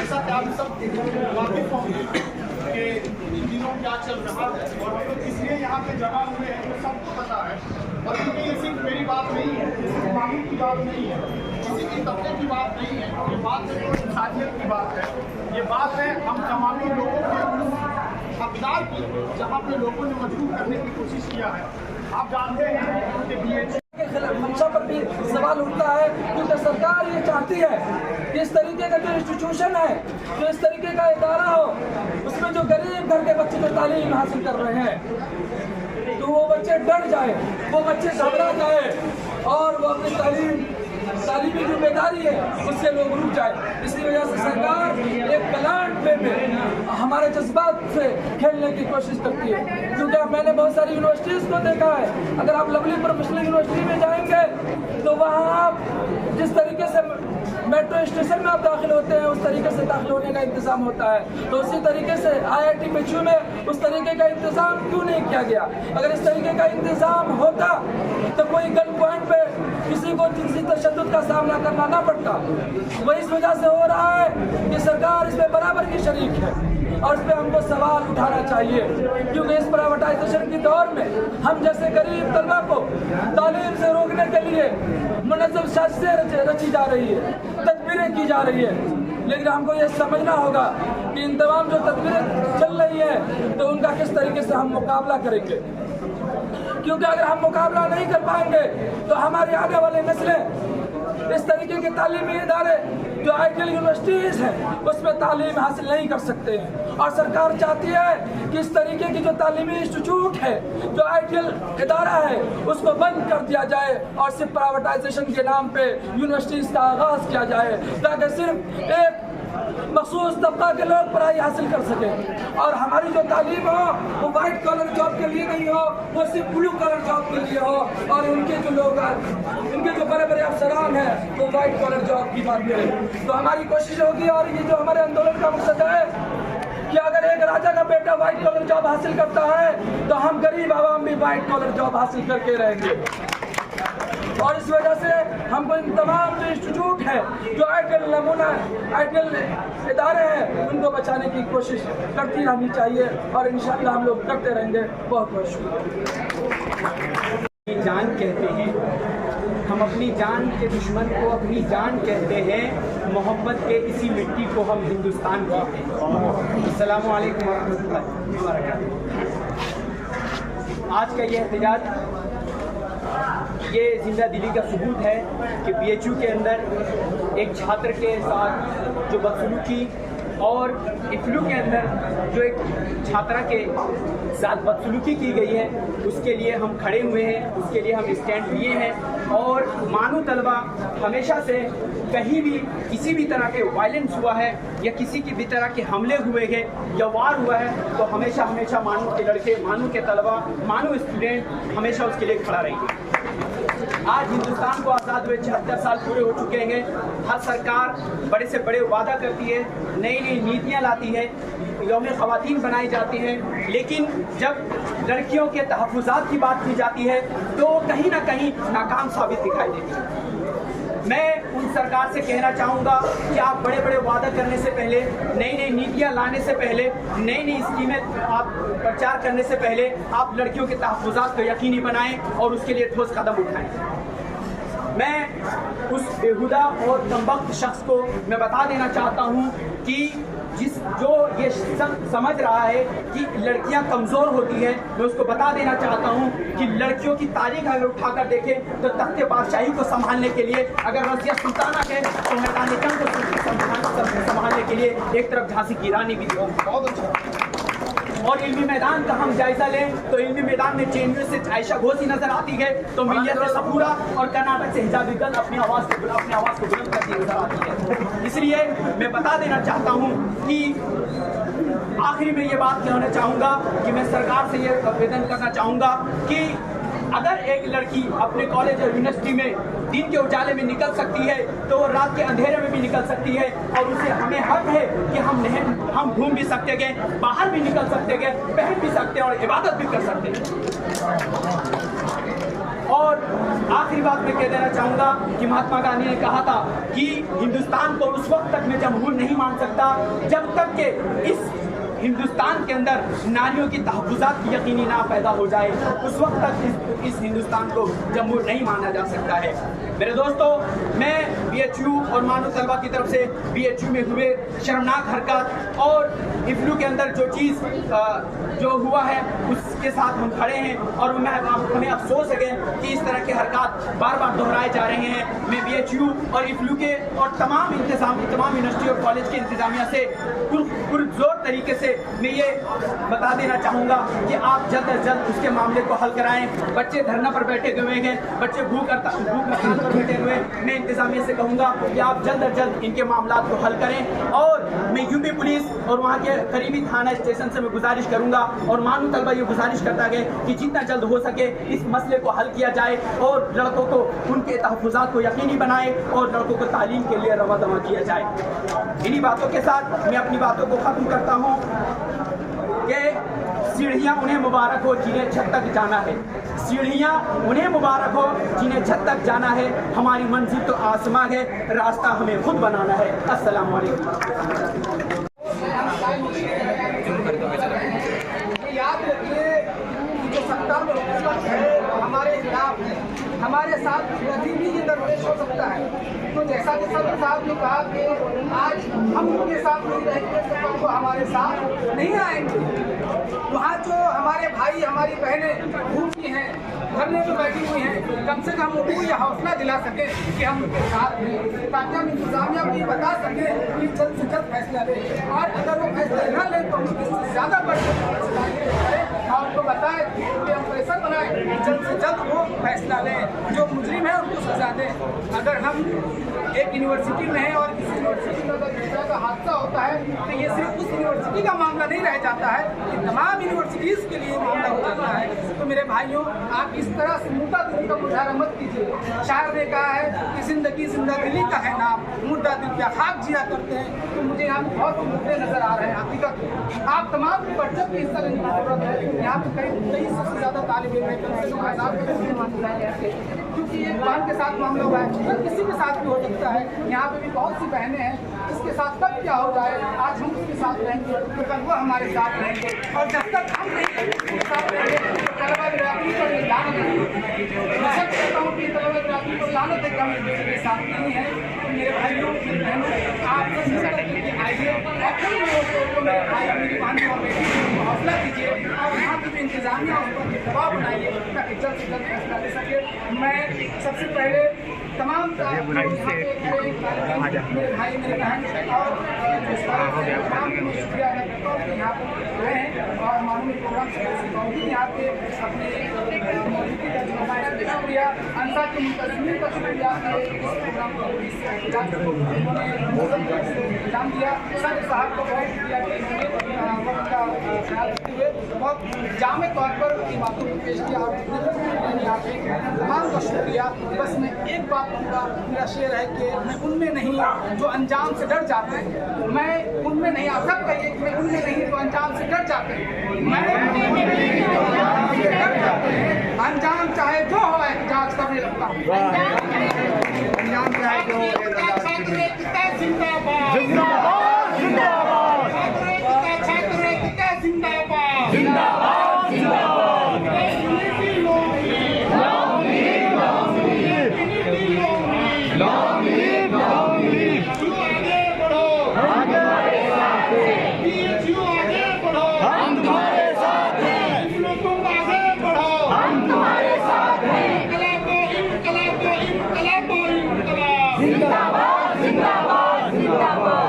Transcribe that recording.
जैसा कि आप सब वाकिफ होंगे कि इन दिनों क्या चल रहा है और हम लोग इसलिए यहाँ पे जमा हुए हैं तो सबको पता है। और क्योंकि ये सिर्फ मेरी बात नहीं है, ये सिर्फ मामूल की बात नहीं है, किसी की तबके की बात नहीं है, ये बात है तो इंसानियत की बात है। ये बात है हम तमामी लोगों के हकदार की, जहाँ पे लोगों ने मजबूर करने की कोशिश किया है। आप जानते हैं कि BHU के खिलाफ मंशा पर भी सवाल उठता है, क्योंकि सरकार ये चाहती है कि इस तरीके का जो इंस्टीट्यूशन है, जो इस तरीके का इदारा हो, उसमें जो गरीब घर के बच्चे जो तालीम हासिल कर रहे हैं तो वो बच्चे डर जाए, वो बच्चे घबरा जाए और वो अपनी तालीमी जिम्मेदारी है उससे लोग रुक जाए। इसी वजह से सरकार एक प्लान वे में हमारे जज्बात से खेलने की कोशिश करती है। क्योंकि मैंने बहुत सारी यूनिवर्सिटीज़ को देखा है, अगर आप लवली प्रोफेशनल यूनिवर्सिटी में जाएंगे तो वहाँ आप जिस तरीके से मेट्रो स्टेशन में आप दाखिल होते हैं उस तरीके से दाखिल होने का इंतजाम होता है। तो उसी तरीके से IIT BHU में उस तरीके का इंतजाम क्यों नहीं किया गया? अगर इस तरीके का इंतजाम होता तो कोई गन पॉइंट पे किसी को जिनसी तशद्दुद का सामना करना ना पड़ता। वही इस वजह से हो रहा है कि सरकार इसमें बराबर की शरीक है और इस पर हमको सवाल उठाना चाहिए। क्योंकि इस प्राइवेटाइजेशन के दौर में हम जैसे गरीब तलबा को तालीम से रोकने के लिए मुनज़्ज़म साजिशें रची जा रही है, तदबीरें की जा रही है। लेकिन हमको ये समझना होगा कि इन तमाम जो तदबीरें चल रही हैं तो उनका किस तरीके से हम मुकाबला करेंगे। क्योंकि अगर हम मुकाबला नहीं कर पाएंगे तो हमारी आने वाली नस्लें इस तरीके के तालीमी इदारे जो आइडियल यूनिवर्सिटीज़ हैं उसमें तालीम हासिल नहीं कर सकते हैं। और सरकार चाहती है कि इस तरीके की जो तालीमी इंस्टीट्यूट है, जो आइडियल इदारा है, उसको बंद कर दिया जाए और सिर्फ प्राइवेटाइजेशन के नाम पे यूनिवर्सिटीज़ का आगाज़ किया जाए, ताकि सिर्फ एक मखसूस तबका के लोग पढ़ाई हासिल कर सकें। और हमारी जो तालीम हो वो वाइट कॉलर जॉब के लिए नहीं हो, वो सिर्फ ब्लू कॉलर जॉब के लिए हो। और उनके जो लोग इनके जो बड़े बड़े अफसरान हैं वो वाइट कॉलर जॉब की बात करें। तो हमारी कोशिश होगी और ये जो हमारे आंदोलन का मकसद है कि अगर एक राजा का बेटा व्हाइट कॉलर जॉब हासिल करता है तो हम गरीब आवाम भी व्हाइट कॉलर जॉब हासिल करके रहेंगे। और इस वजह से हमको इन तमाम जो इंस्टीट्यूट है, जो आइडियल नमूना आइडियल इदारे हैं, उनको बचाने की कोशिश करती रहनी चाहिए और इंशाअल्लाह हम लोग करते रहेंगे। बहुत बहुत शुक्रिया। जान कहते हैं, हम अपनी जान के दुश्मन को अपनी जान कहते हैं, मोहब्बत के इसी मिट्टी को हम हिंदुस्तान कहते हैं। अस्सलामु अलैकुम वरहमतुल्लाहि वबरकातुहू। आज का ये एहतजाज ये जिंदा दिली का सबूत है कि BHU के अंदर एक छात्र के साथ जो बदसलूकी और इफ्लू के अंदर जो एक छात्रा के साथ बदसलूकी की गई है उसके लिए हम खड़े हुए हैं, उसके लिए हम स्टैंड लिए हैं। और मानू तलबा हमेशा से कहीं भी किसी भी तरह के वायलेंस हुआ है या किसी की भी तरह के हमले हुए हैं या वार हुआ है तो हमेशा हमेशा मानू के लड़के, मानू के तलबा, मानू स्टूडेंट हमेशा उसके लिए खड़ा रहेंगे। आज हिंदुस्तान को आज़ाद हुए 76 साल पूरे हो चुके हैं। हर सरकार बड़े से बड़े वादा करती है, नई नई नीतियाँ लाती है, यौम ख़वातीन बनाई जाती हैं, लेकिन जब लड़कियों के तहफ़्फ़ुज़ात की बात की जाती है तो कहीं ना कहीं नाकाम साबित दिखाई देती है। मैं उन सरकार से कहना चाहूँगा कि आप बड़े बड़े वादा करने से पहले, नई नई नीतियाँ लाने से पहले, नई नई स्कीमें आप प्रचार करने से पहले आप लड़कियों के तहफ़्फ़ुज़ात को यकीनी बनाएं और उसके लिए ठोस कदम उठाएं। मैं उस बेहुदा और कमबख्त शख्स को मैं बता देना चाहता हूँ कि जो ये समझ रहा है कि लड़कियां कमज़ोर होती हैं, मैं उसको बता देना चाहता हूं कि लड़कियों की तारीख अगर उठाकर देखें तो तख्ते बादशाही को संभालने के लिए अगर रज़िया सुल्ताना है तो मैदान जंग को संभालने के लिए एक तरफ झांसी की रानी भी बहुत अच्छा। और इल्मी मैदान का हम जायजा लें तो इल्मी मैदान में JNU से आयशा घोसी नजर आती है, तो मीडिया से सपूरा और कर्नाटक से हिजाबी गर्ल अपनी आवाज़ को बुलंद करती नजर आती है। इसलिए मैं बता देना चाहता हूँ कि आखिरी में ये बात कहना चाहूँगा कि मैं सरकार से ये आवेदन करना चाहूँगा कि अगर एक लड़की अपने कॉलेज और यूनिवर्सिटी में दिन के उजाले में निकल सकती है तो वो रात के अंधेरे में भी निकल सकती है और उसे हमें हक है कि हम घूम भी सकते हैं, बाहर भी निकल सकते हैं, पहन भी सकते हैं और इबादत भी कर सकते हैं। और आखिरी बात मैं कह देना चाहूँगा कि महात्मा गांधी ने कहा था कि हिंदुस्तान को उस वक्त तक मैं जमहूर नहीं मान सकता जब तक कि इस हिंदुस्तान के अंदर नारियों की तहफ़्फ़ुज़ात की यकीनी ना पैदा हो जाए, उस वक्त तक इस हिंदुस्तान को जमहूर नहीं माना जा सकता है। मेरे दोस्तों, मैं BHU और मानव तलबा की तरफ से BHU में हुए शर्मनाक हरकत और इफ्लू के अंदर जो चीज़ जो हुआ है उसके साथ हम खड़े हैं और हमें अफसोस है कि इस तरह के हरकत बार बार दोहराए जा रहे हैं। मैं BHU और इफ्लू के और तमाम यूनिवर्सिटी और कॉलेज के इंतजामिया से पुरजोर तरीके से मैं ये बता देना चाहूँगा कि आप जल्द अज जल्द उसके मामले को हल कराएं। बच्चे धरना पर बैठे हुए हैं, बच्चे भूख हड़ताल पर बैठे हुए हैं। मैं इंतजामिया से कहूँगा कि आप जल्द अज जल्द इनके मामलों को हल करें और मैं यूपी पुलिस और वहाँ के करीबी थाना स्टेशन से मैं गुजारिश करूँगा और मानव तलबा ये गुजारिश करता है कि जितना जल्द हो सके इस मसले को हल किया जाए और लड़कों को उनके तहफ़्फ़ुज़ात को यकीनी बनाए और लड़कों को तालीम के लिए रवा दवा किया जाए। इन्हीं बातों के साथ मैं अपनी बातों को ख़त्म करता हूँ कि सीढ़ियाँ उन्हें मुबारक हो जिन्हें छत तक जाना है, सीढ़ियाँ उन्हें मुबारक हो जिन्हें छत तक जाना है। हमारी मंजिल तो आसमां है, रास्ता हमें खुद बनाना है। अस्सलाम वालेकुम। याद रखिए जो सत्ता में हुकूमत है हमारे खिलाफ है, हमारे साथ कभी भी ये दरपेश हो सकता है। तो जैसा कि सदर साहब ने कहा कि आज हम उनके साथ नहीं रहेंगे तो वो हमारे साथ नहीं आएंगे। वहाँ जो हमारे भाई हमारी बहनें भूखी हैं, धरने पर बैठी हुई हैं, कम से कम उनको ये हौसला दिला सके कि हम उनके साथ हैं, ताकि हम इंतजामिया को ये बता सकें कि जल्द से जल्द फैसला लें और अगर वो फैसला न लें तो हम इससे ज़्यादा बढ़ करें और उनको बताएं कि हम प्रेशर बनाएं, जल्द से जल्द वो फैसला लें, जो मुजरिम है उनको सजा दें। अगर हम एक यूनिवर्सिटी में हैं और किसी यूनिवर्सिटी में अगर इस तरह का हादसा होता है तो ये सिर्फ उस यूनिवर्सिटी का मामला नहीं रह जाता है, ये तमाम यूनिवर्सिटीज़ के लिए मामला हो जाता है। तो मेरे भाइयों, आप इस तरह से मुद्दा दिल का मुजाहरा मत कीजिए। शायर ने कहा है कि ज़िंदगी जिंदादिली का है नाम, मुद्दा दिल क्या खाक जिया करते हैं। तो मुझे यहाँ बहुत से मुद्दे नज़र आ रहे हैं। हकीकत आप तमाम की बढ़चढ़ की हिस्सा लेने की जरूरत है। यहाँ पे करीब 2300 से ज़्यादा तालिब इल्म हैं, क्योंकि एक बहन के साथ मामला हुआ है, फिर किसी के साथ भी हो सकता है। यहाँ पे भी बहुत सी बहनें हैं, इसके साथ कब क्या हो जाए, आज हम उसके साथ रहेंगे तो कल वो हमारे साथ रहेंगे और जब तक हम नहीं उसके साथ रहेंगे तो तलबा बिरादरी पर लानत है। मैं सब कहता हूँ कि तलबा बिरादरी पर लानत है कि हम एक दूसरे के साथ नहीं है। तो मेरे भाइयों मेरे बहनों, आप सब इस तरह के आइए और कई लोगों को मेरे भाई मेरी बहनों और बेटी को हौसला दीजिए और यहाँ की जो इंतजामिया उस पर दबाव बनाइए ताकि जल्द से जल्द फैसला ले सके। मैं सबसे पहले तमाम मेरे भाई मेरे बहन और तमाम को शुक्रिया अदा करता हूँ कि यहाँ पर आए हैं और मानवीय प्रोग्राम से बावजूद यहाँ पे अपने मौजूदगी का शुक्रिया। अंसा के मुंतज़िमीन का शुक्रिया इस प्रोग्राम को इंतजाम दिया। सर साहब को बहुत शुक्रिया कि इन्होंने वक्त का ख्याल रखते हुए बहुत जामे तौर पर इन बातों को पेश किया और यहाँ पे तमाम का शुक्रिया। बस मैं एक बात कहूँगा, मेरा शेर है कि मैं उनमें नहीं जो अंजाम से डर जाते हैं, मैं उनमें नहीं, आप सब कहिए कि मैं उनमें नहीं जो अंजाम से डर जाते हैं, मैं उनमें नहीं जो अंजाम से डर जाते हैं। अंजाम चाहे जो हो एहतजाज करने लगता हूँ। अंजाम चाहे जो जिंदाबाद जिंदाबाद जिंदाबाद।